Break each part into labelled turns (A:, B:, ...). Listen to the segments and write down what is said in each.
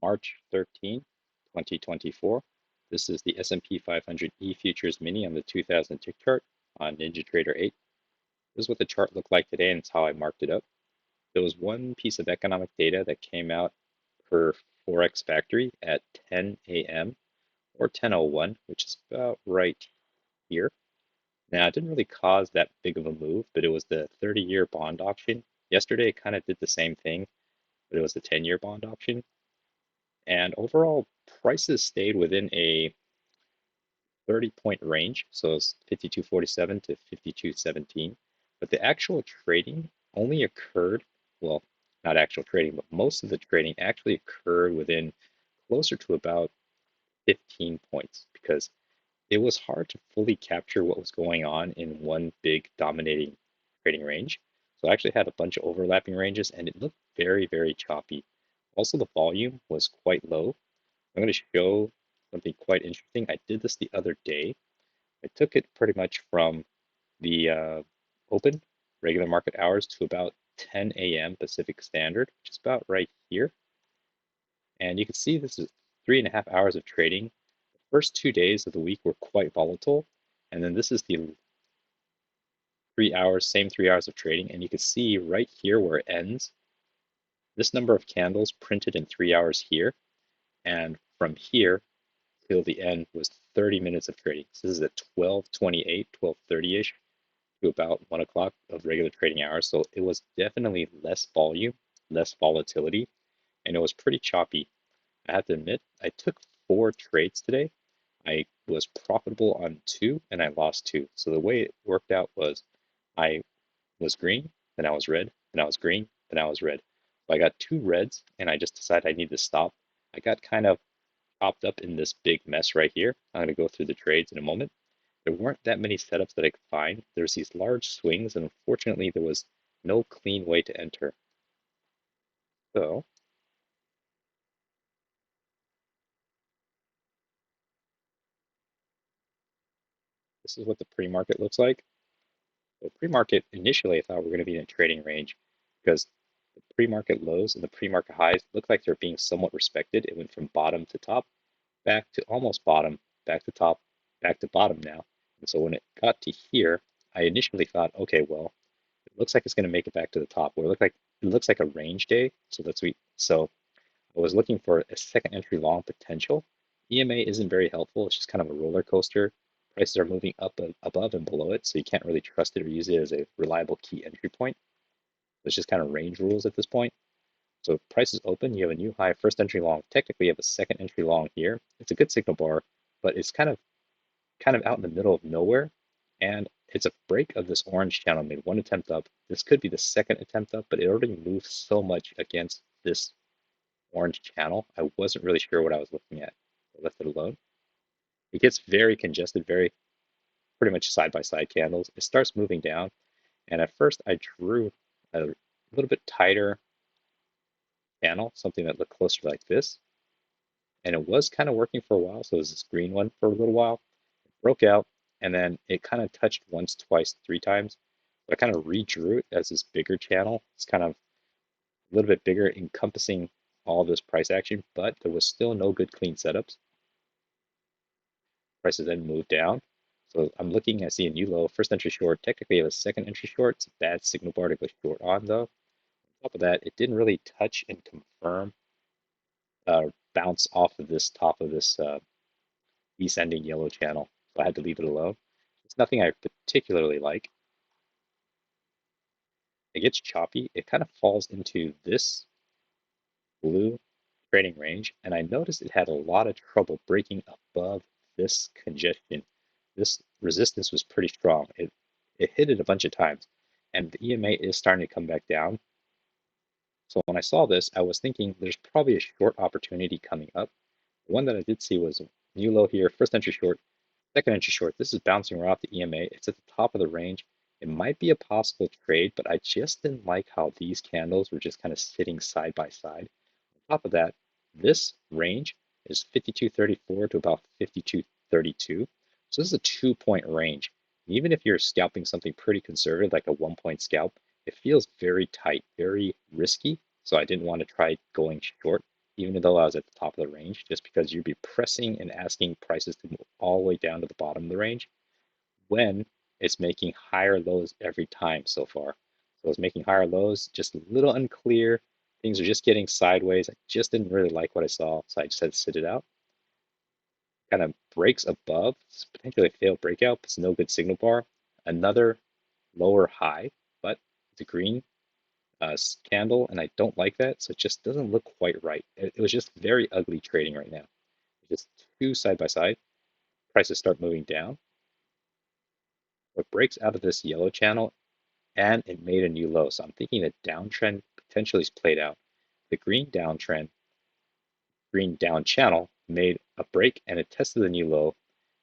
A: March 13, 2024. This is the S&P 500 E-Futures Mini on the 2000 tick chart on NinjaTrader 8. This is what the chart looked like today, and it's how I marked it up. There was one piece of economic data that came out per Forex Factory at 10 a.m. or 10:01, which is about right here. Now, it didn't really cause that big of a move, but it was the 30-year bond auction. Yesterday, it kind of did the same thing, but it was the 10-year bond auction. And overall, prices stayed within a 30-point range, so it's 52.47 to 52.17. But the actual trading only occurred, well, not actual trading, but most of the trading actually occurred within closer to about 15 points because it was hard to fully capture what was going on in one big dominating trading range. So I actually had a bunch of overlapping ranges and it looked very, very choppy. Also, the volume was quite low. I'm going to show something quite interesting. I did this the other day. I took it pretty much from the open regular market hours to about 10 a.m. Pacific Standard, which is about right here. And you can see this is 3.5 hours of trading. The first 2 days of the week were quite volatile. And then this is the 3 hours, same 3 hours of trading. And you can see right here where it ends, this number of candles printed in 3 hours here. And from here till the end was 30 minutes of trading. So this is at 12:28, 12:30-ish to about 1 o'clock of regular trading hours. So it was definitely less volume, less volatility, and it was pretty choppy. I have to admit, I took 4 trades today. I was profitable on 2 and I lost 2. So the way it worked out was I was green, then I was red, then I was green, then I was red. So I got 2 reds and I just decided I need to stop. I got kind of chopped up in this big mess right here. I'm going to go through the trades in a moment. There weren't that many setups that I could find. There's these large swings, and unfortunately, there was no clean way to enter. So this is what the pre-market looks like. So pre-market, initially, I thought we were going to be in a trading range because the pre-market lows and the pre-market highs look like they're being somewhat respected. It went from bottom to top, back to almost bottom, back to top, back to bottom now. And so when it got to here, I initially thought, okay, well, it looks like it's going to make it back to the top. Where it looks like a range day. So I was looking for a second entry long potential. EMA isn't very helpful. It's just kind of a roller coaster. Prices are moving up and above and below it, so you can't really trust it or use it as a reliable key entry point. It's just kind of range rules at this point. So if price is open, you have a new high, first entry long. Technically, you have a second entry long here. It's a good signal bar, but it's kind of out in the middle of nowhere. And it's a break of this orange channel. Made one attempt up. This could be the second attempt up, but it already moved so much against this orange channel. I wasn't really sure what I was looking at. I left it alone. It gets very congested, very pretty much side by side candles. It starts moving down. And at first I drew a little bit tighter channel, something that looked closer like this. And it was kind of working for a while. So it was this green one for a little while. It broke out and then it kind of touched once, twice, 3 times. So I kind of redrew it as this bigger channel. It's kind of a little bit bigger, encompassing all this price action, but there was still no good clean setups. Prices then move down. So I'm looking, I see a new low, first entry short. Technically, I have a second entry short. It's a bad signal bar to go short on, though. On top of that, it didn't really touch and confirm bounce off of this top of this descending yellow channel. So I had to leave it alone. It's nothing I particularly like. It gets choppy. It kind of falls into this blue trading range, and I noticed it had a lot of trouble breaking above this congestion. This resistance was pretty strong. It hit it a bunch of times, and the EMA is starting to come back down. So when I saw this, I was thinking there's probably a short opportunity coming up. The one that I did see was a new low here, first entry short, second entry short. This is bouncing right off the EMA. It's at the top of the range. It might be a possible trade, but I just didn't like how these candles were just kind of sitting side by side. On top of that, this range is 52.34 to about 52.32. So this is a 2-point range. Even if you're scalping something pretty conservative, like a 1-point scalp, it feels very tight, very risky. So I didn't want to try going short, even though I was at the top of the range, just because you'd be pressing and asking prices to move all the way down to the bottom of the range when it's making higher lows every time so far. So it's making higher lows, just a little unclear. Things are just getting sideways. I just didn't really like what I saw, so I just had to sit it out. Kind of breaks above, it's potentially a failed breakout, but it's no good signal bar. Another lower high, but it's a green candle, and I don't like that, so it just doesn't look quite right. It was just very ugly trading right now. Just two side by side. Prices start moving down. It breaks out of this yellow channel, and it made a new low. So I'm thinking the downtrend potentially is played out. The green downtrend, green down channel made a break and it tested the new low,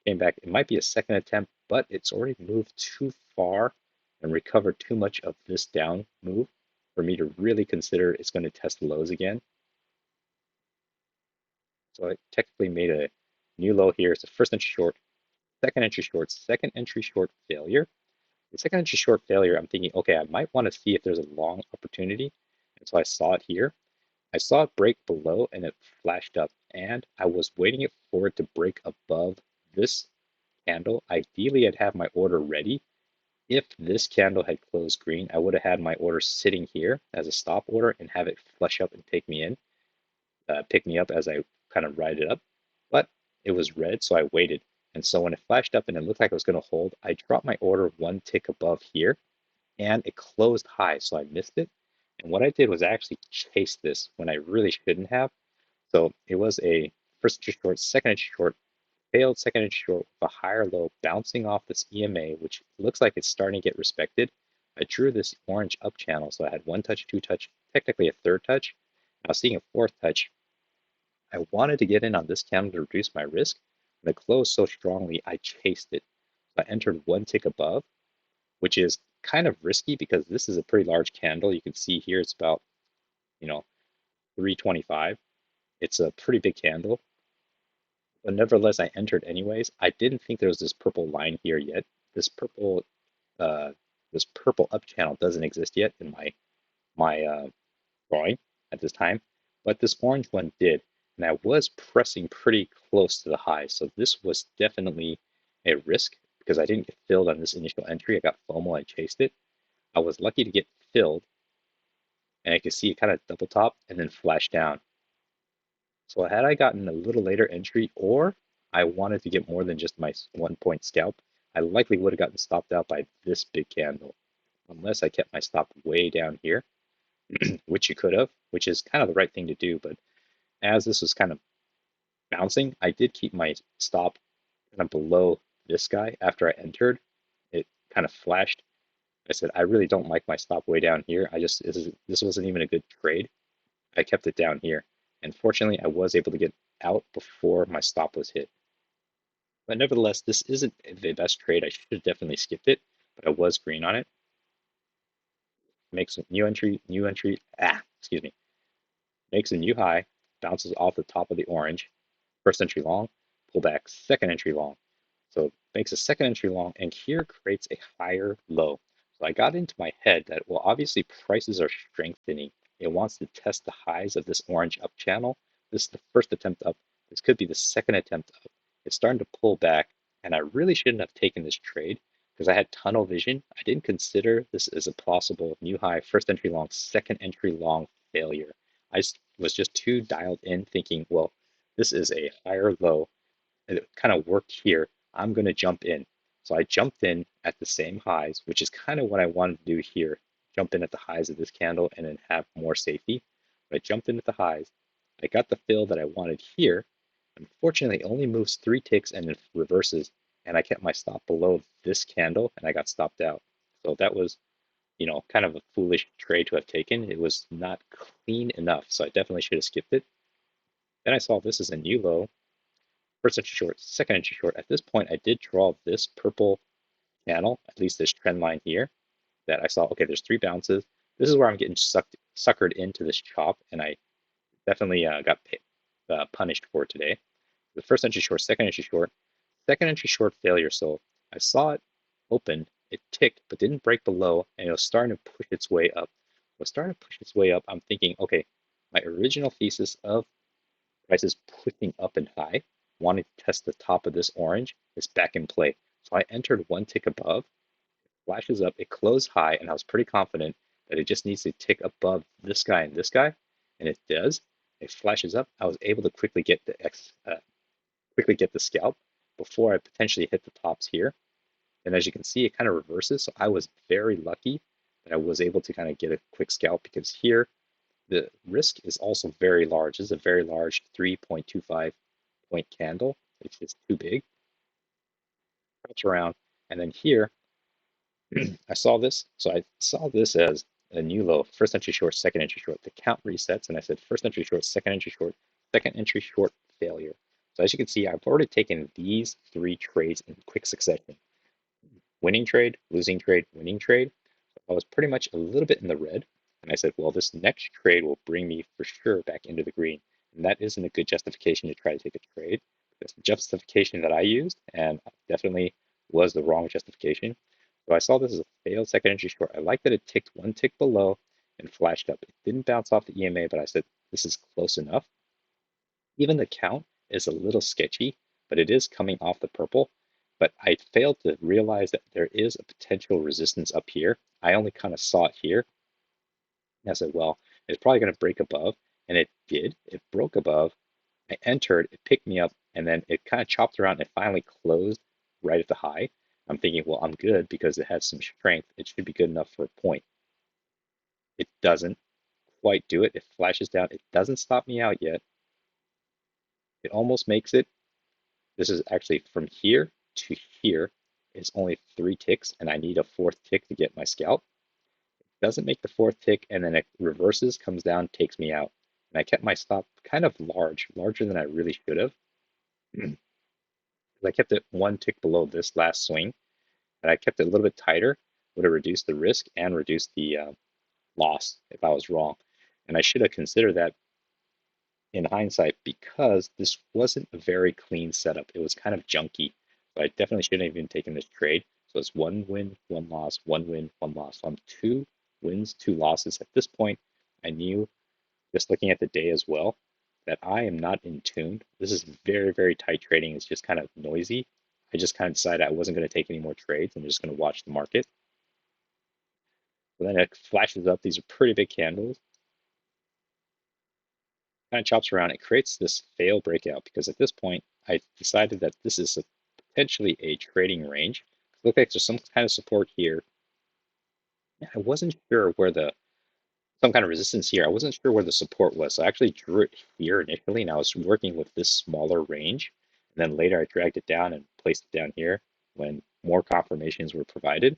A: came back. It might be a second attempt, but it's already moved too far and recovered too much of this down move for me to really consider it's going to test the lows again. So I technically made a new low here. It's the first entry short, second entry short failure. The second entry short failure, I'm thinking, okay, I might want to see if there's a long opportunity. And so I saw it here. I saw it break below and it flashed up. And I was waiting for it to break above this candle. Ideally, I'd have my order ready. If this candle had closed green, I would have had my order sitting here as a stop order and have it flush up and take me in, pick me up as I kind of ride it up. But it was red, so I waited. And so when it flashed up and it looked like it was going to hold, I dropped my order one tick above here and it closed high, so I missed it. And what I did was I actually chased this when I really shouldn't have. So it was a first entry short, second entry short, failed second entry short with a higher low bouncing off this EMA, which looks like it's starting to get respected. I drew this orange up channel, so I had one touch, two touch, technically a third touch. I was seeing a fourth touch. I wanted to get in on this candle to reduce my risk. When it closed so strongly, I chased it. So I entered one tick above, which is kind of risky because this is a pretty large candle. You can see here it's about, you know, 325. It's a pretty big candle, but nevertheless, I entered anyways. I didn't think there was this purple line here yet. This purple, uh, this purple up channel doesn't exist yet in my drawing at this time, but this orange one did, and I was pressing pretty close to the high. So this was definitely a risk because I didn't get filled on this initial entry. I got FOMO, I chased it. I was lucky to get filled, and I could see it kind of double top and then flash down. So had I gotten a little later entry, or I wanted to get more than just my 1 point scalp, I likely would have gotten stopped out by this big candle, unless I kept my stop way down here, which you could have, which is kind of the right thing to do. But as this was kind of bouncing, I did keep my stop kind of below this guy after I entered. It kind of flashed. I said, I really don't like my stop way down here. This wasn't even a good trade. I kept it down here. And fortunately, I was able to get out before my stop was hit. But nevertheless, this isn't the best trade. I should have definitely skipped it, but I was green on it. Makes a new entry, excuse me. Makes a new high, bounces off the top of the orange. First entry long, pull back, second entry long. So makes a second entry long, and here creates a higher low. So I got into my head that, well, obviously prices are strengthening. It wants to test the highs of this orange up channel. This is the first attempt up. This could be the second attempt up. It's starting to pull back, and I really shouldn't have taken this trade because I had tunnel vision. I didn't consider this as a possible new high, first entry long, second entry long failure. I was just too dialed in thinking, well, this is a higher low. It kind of worked here. I'm going to jump in. So I jumped in at the same highs, which is kind of what I wanted to do here. Jump in at the highs of this candle and then have more safety. But I jumped in at the highs. I got the fill that I wanted here. Unfortunately, it only moves 3 ticks and then reverses. And I kept my stop below this candle and I got stopped out. So that was, kind of a foolish trade to have taken. It was not clean enough. So I definitely should have skipped it. Then I saw this as a new low. First entry short, second entry short. At this point, I did draw this purple channel, at least this trend line here, that I saw, okay, there's 3 bounces. This is where I'm getting suckered into this chop, and I definitely got punished for today. The first entry short, second entry short failure. So I saw it open, it ticked, but didn't break below, and it was starting to push its way up. I'm thinking, okay, my original thesis of Price is pushing up and high, wanting to test the top of this orange. It's back in play. So I entered one tick above, flashes up, it closed high, and I was pretty confident that it just needs to tick above this guy and this guy, and it does. It flashes up. I was able to quickly get the scalp before I potentially hit the tops here. And as you can see, it kind of reverses. So I was very lucky that I was able to kind of get a quick scalp because here the risk is also very large. This is a very large 3.25 point candle. It's just too big. Bounce around. And then here, I saw this. So I saw this as a new low, first entry short, second entry short. The count resets, and I said first entry short, second entry short, failure. So as you can see, I've already taken these three trades in quick succession. Winning trade, losing trade, winning trade. I was pretty much a little bit in the red. And I said, well, this next trade will bring me for sure back into the green. And that isn't a good justification to try to take a trade. That's the justification that I used, and definitely was the wrong justification. So I saw this as a failed second entry short. I like that it ticked one tick below and flashed up. It didn't bounce off the EMA, but I said, this is close enough. Even the count is a little sketchy, but it is coming off the purple. But I failed to realize that there is a potential resistance up here. I only kind of saw it here. And I said, well, it's probably going to break above. And it did. It broke above. I entered, it picked me up, and then it kind of chopped around and it finally closed right at the high. I'm thinking, well, I'm good because it has some strength. It should be good enough for a point. It doesn't quite do it. It flashes down. It doesn't stop me out yet. It almost makes it. This is actually from here to here is only 3 ticks, and I need a fourth tick to get my scalp. It doesn't make the fourth tick, and then it reverses, comes down, takes me out. And I kept my stop kind of larger than I really should have. I kept it one tick below this last swing, and I kept it a little bit tighter, would have reduced the risk and reduced the loss if I was wrong. And I should have considered that in hindsight because this wasn't a very clean setup. It was kind of junky. So I definitely shouldn't have even taken this trade. So it's one win, one loss, one win, one loss. So I'm 2 wins, 2 losses. At this point, I knew, just looking at the day as well, that I am not in tune. This is very, very tight trading. It's just kind of noisy. I just kind of decided I wasn't going to take any more trades. I'm just going to watch the market. So then it flashes up. These are pretty big candles. Kind of chops around. It creates this fail breakout because at this point, I decided that this is potentially a trading range. It looks like there's some kind of support here. I wasn't sure where some kind of resistance here. I wasn't sure where the support was. So I actually drew it here initially, and I was working with this smaller range. And then later I dragged it down and placed it down here when more confirmations were provided.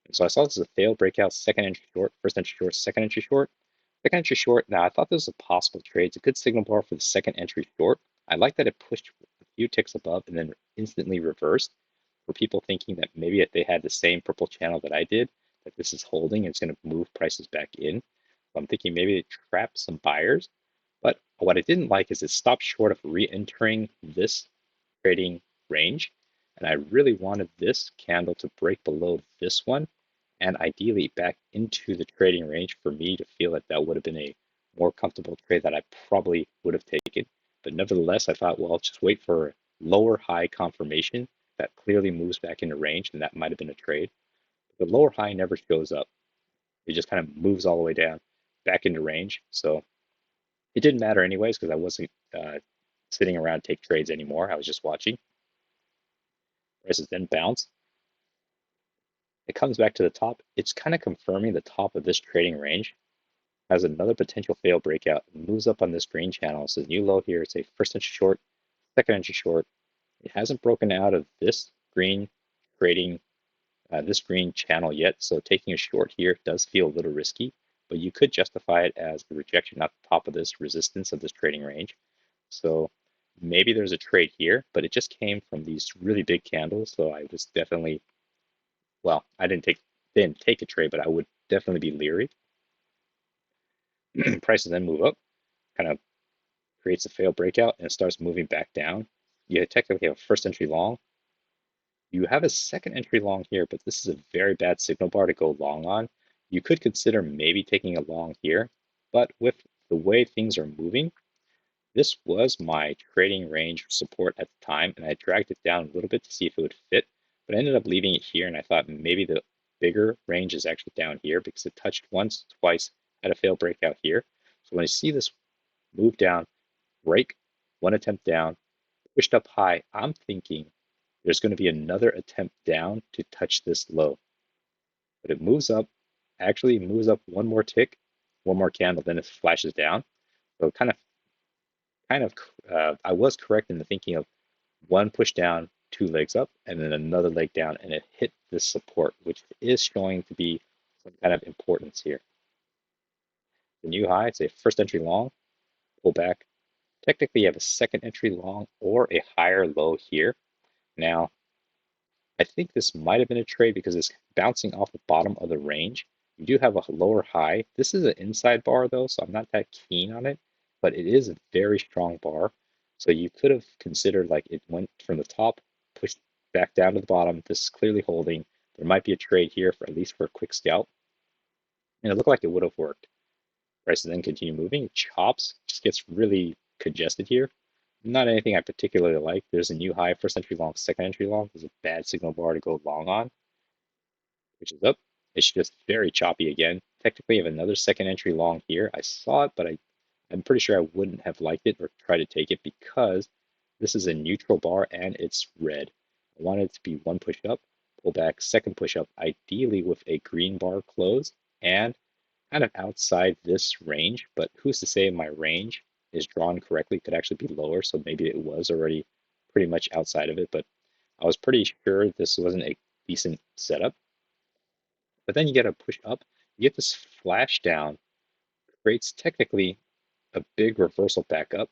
A: And so I saw this as a failed breakout, second entry short, first entry short, second entry short. Second entry short, now I thought this was a possible trade. It's a good signal bar for the second entry short. I like that it pushed a few ticks above and then instantly reversed for people thinking that maybe if they had the same purple channel that I did, that this is holding, it's going to move prices back in. So I'm thinking maybe it trapped some buyers. But what I didn't like is it stopped short of re-entering this trading range. And I really wanted this candle to break below this one and ideally back into the trading range for me to feel that that would have been a more comfortable trade that I probably would have taken. But nevertheless, I thought, well, I'll just wait for lower high confirmation that clearly moves back into range, and that might have been a trade. The lower high never shows up. It just kind of moves all the way down back into range. So it didn't matter anyways because I wasn't sitting around take trades anymore. I was just watching. Prices then bounce. It comes back to the top. It's kind of confirming the top of this trading range. Has another potential fail breakout. It moves up on this green channel. So new low here. It's a first entry short, second entry short. It hasn't broken out of this green trading, this green channel yet. So taking a short here does feel a little risky, but you could justify it as a rejection at the top of this resistance of this trading range. So maybe there's a trade here, but it just came from these really big candles. So I was definitely, well, I didn't take a trade, but I would definitely be leery. Prices then move up, kind of creates a failed breakout, and it starts moving back down. You technically have a first entry long. You have a second entry long here, but this is a very bad signal bar to go long on. You could consider maybe taking a long here, but with the way things are moving, This was my trading range support at the time, and I dragged it down a little bit to see if it would fit, but I ended up leaving it here, and I thought maybe the bigger range is actually down here because it touched once, twice, had a failed breakout here. So when I see this move down, break, one attempt down, pushed up high, I'm thinking there's going to be another attempt down to touch this low. But it moves up, actually moves up one more tick, one more candle, then it flashes down. So I was correct in the thinking of one push down, two legs up, and then another leg down, and it hit this support, which is showing to be some kind of importance here. The new high, it's a first entry long, pull back. Technically, you have a second entry long or a higher low here. Now, I think this might have been a trade because it's bouncing off the bottom of the range. You do have a lower high. This is an inside bar though, so I'm not that keen on it, but it is a very strong bar. So you could have considered like it went from the top, pushed back down to the bottom. This is clearly holding. There might be a trade here for at least for a quick scalp. And it looked like it would have worked. Prices then continue moving. It chops, just gets really congested here. Not anything I particularly like. There's a new high, first entry long, second entry long. There's a bad signal bar to go long on, which is up. It's just very choppy again. Technically, I have another second entry long here. I saw it, but I'm pretty sure I wouldn't have liked it or tried to take it because this is a neutral bar and it's red. I wanted it to be one push up, pull back, second push up, ideally with a green bar close and kind of outside this range. But who's to say my range is drawn correctly? It could actually be lower, so maybe it was already pretty much outside of it. But I was pretty sure this wasn't a decent setup. But then you get a push up, you get this flash down, creates technically a big reversal back up.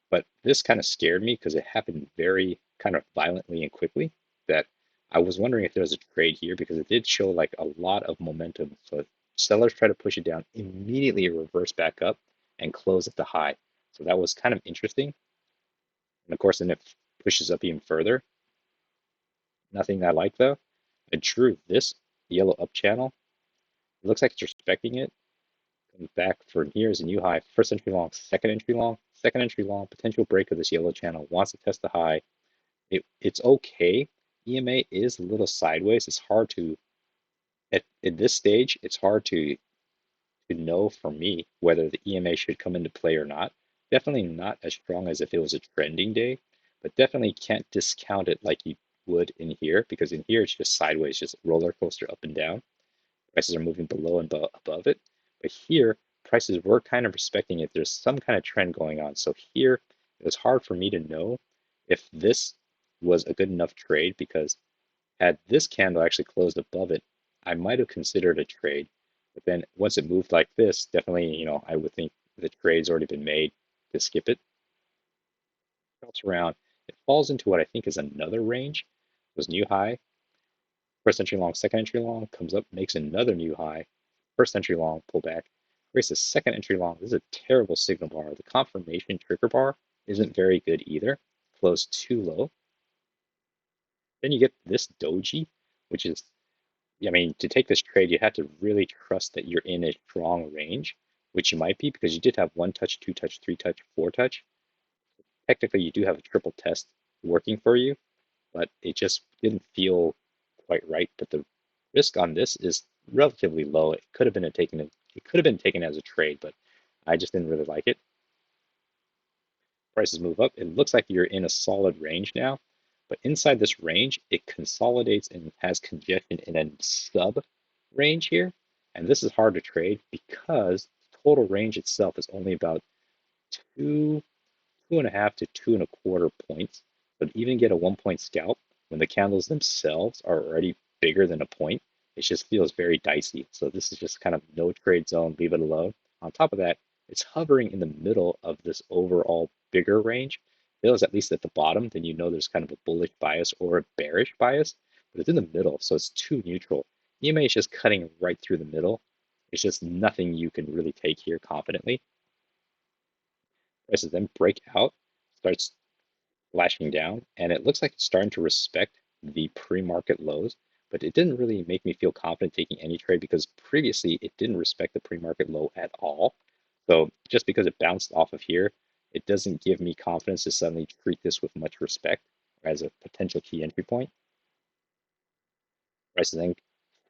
A: But this kind of scared me because it happened very kind of violently and quickly that I was wondering if there was a trade here because it did show like a lot of momentum. So sellers try to push it down, immediately reverse back up and close at the high. So that was kind of interesting. And of course, then it pushes up even further. Nothing I like though. I drew this yellow up channel. It looks like it's respecting it. Comes back from here is a new high. First entry long, second entry long, second entry long. Potential break of this yellow channel. Wants to test the high. It's okay. EMA is a little sideways. It's hard to at this stage. It's hard to know for me whether the EMA should come into play or not. Definitely not as strong as if it was a trending day, but definitely can't discount it like you would in here because in here it's just sideways, just roller coaster up and down. Prices are moving below and above it. But here, prices were kind of respecting it. There's some kind of trend going on. So here, it was hard for me to know if this was a good enough trade because had this candle actually closed above it, I might have considered a trade. But then once it moved like this, definitely, I would think the trade's already been made to skip it. Bounce around. It falls into what I think is another range. It was new high, first entry long, second entry long, comes up, makes another new high, first entry long, pull back, creates a second entry long. This is a terrible signal bar. The confirmation trigger bar isn't very good either. Closed too low. Then you get this doji, which is, I mean, to take this trade, you have to really trust that you're in a strong range, which you might be because you did have one touch, two touch, three touch, four touch. Technically, you do have a triple test working for you, but it just didn't feel quite right. But the risk on this is relatively low. It could have been taken as a trade, but I just didn't really like it. Prices move up. It looks like you're in a solid range now, but inside this range, it consolidates and has congestion in a sub range here. And this is hard to trade because the total range itself is only about two 2.5 to 2.25 points, but even get a 1 point scalp when the candles themselves are already bigger than a point, it just feels very dicey. So this is just kind of no trade zone, leave it alone. On top of that, it's hovering in the middle of this overall bigger range. If it was at least at the bottom, then you know there's kind of a bullish bias or a bearish bias, but it's in the middle, so it's too neutral. EMA is just cutting right through the middle. It's just nothing you can really take here confidently. Prices then break out, starts flashing down, and it looks like it's starting to respect the pre-market lows, but it didn't really make me feel confident taking any trade because previously it didn't respect the pre-market low at all. So just because it bounced off of here it doesn't give me confidence to suddenly treat this with much respect as a potential key entry point. Prices then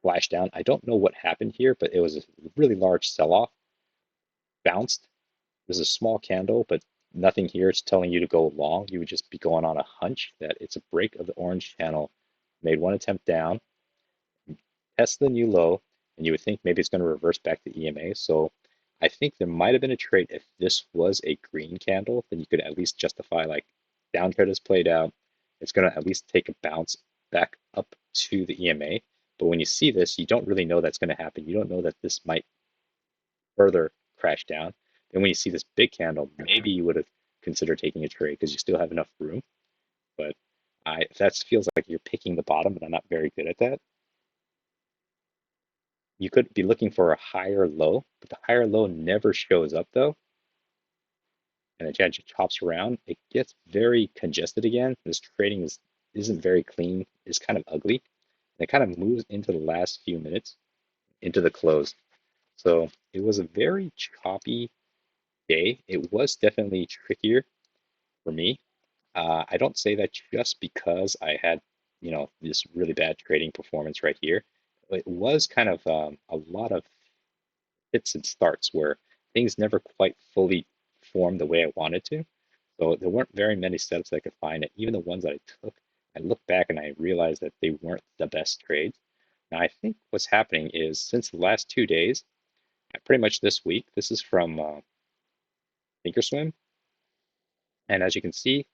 A: flashed down. I don't know what happened here, but it was a really large sell-off, bounced. This is a small candle, but nothing here is telling you to go long. You would just be going on a hunch that it's a break of the orange channel. Made one attempt down, test the new low, and you would think maybe it's going to reverse back to EMA. So I think there might have been a trade if this was a green candle, then you could at least justify like downtrend has played out. It's going to at least take a bounce back up to the EMA. But when you see this, you don't really know that's going to happen. You don't know that this might further crash down. Then when you see this big candle, maybe you would have considered taking a trade because you still have enough room. But that feels like you're picking the bottom, and I'm not very good at that. You could be looking for a higher low, but the higher low never shows up though, and it just chops around. It gets very congested again. This trading isn't very clean. It's kind of ugly. And it kind of moves into the last few minutes into the close. So it was a very choppy day. It was definitely trickier for me. I don't say that just because I had, this really bad trading performance right here. It was kind of a lot of fits and starts where things never quite fully formed the way I wanted to. So there weren't very many setups I could find. And even the ones that I took, I looked back and I realized that they weren't the best trades. Now, I think what's happening is since the last 2 days, pretty much this week, this is from Thinkorswim. And as you can see,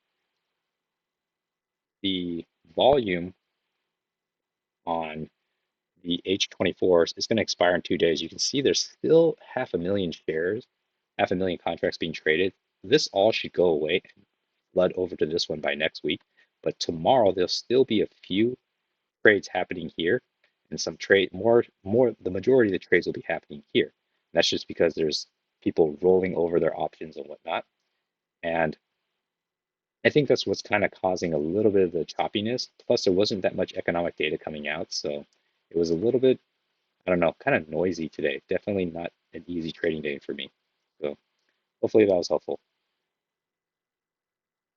A: the volume on the H24s is going to expire in 2 days. You can see there's still 500,000 shares, 500,000 contracts being traded. This all should go away and flood over to this one by next week. But tomorrow there'll still be a few trades happening here, and some trade more the majority of the trades will be happening here. And that's just because there's people rolling over their options and whatnot. And I think that's what's kind of causing a little bit of the choppiness. Plus, there wasn't that much economic data coming out, so it was a little bit, I don't know, kind of noisy today. Definitely not an easy trading day for me. So hopefully that was helpful.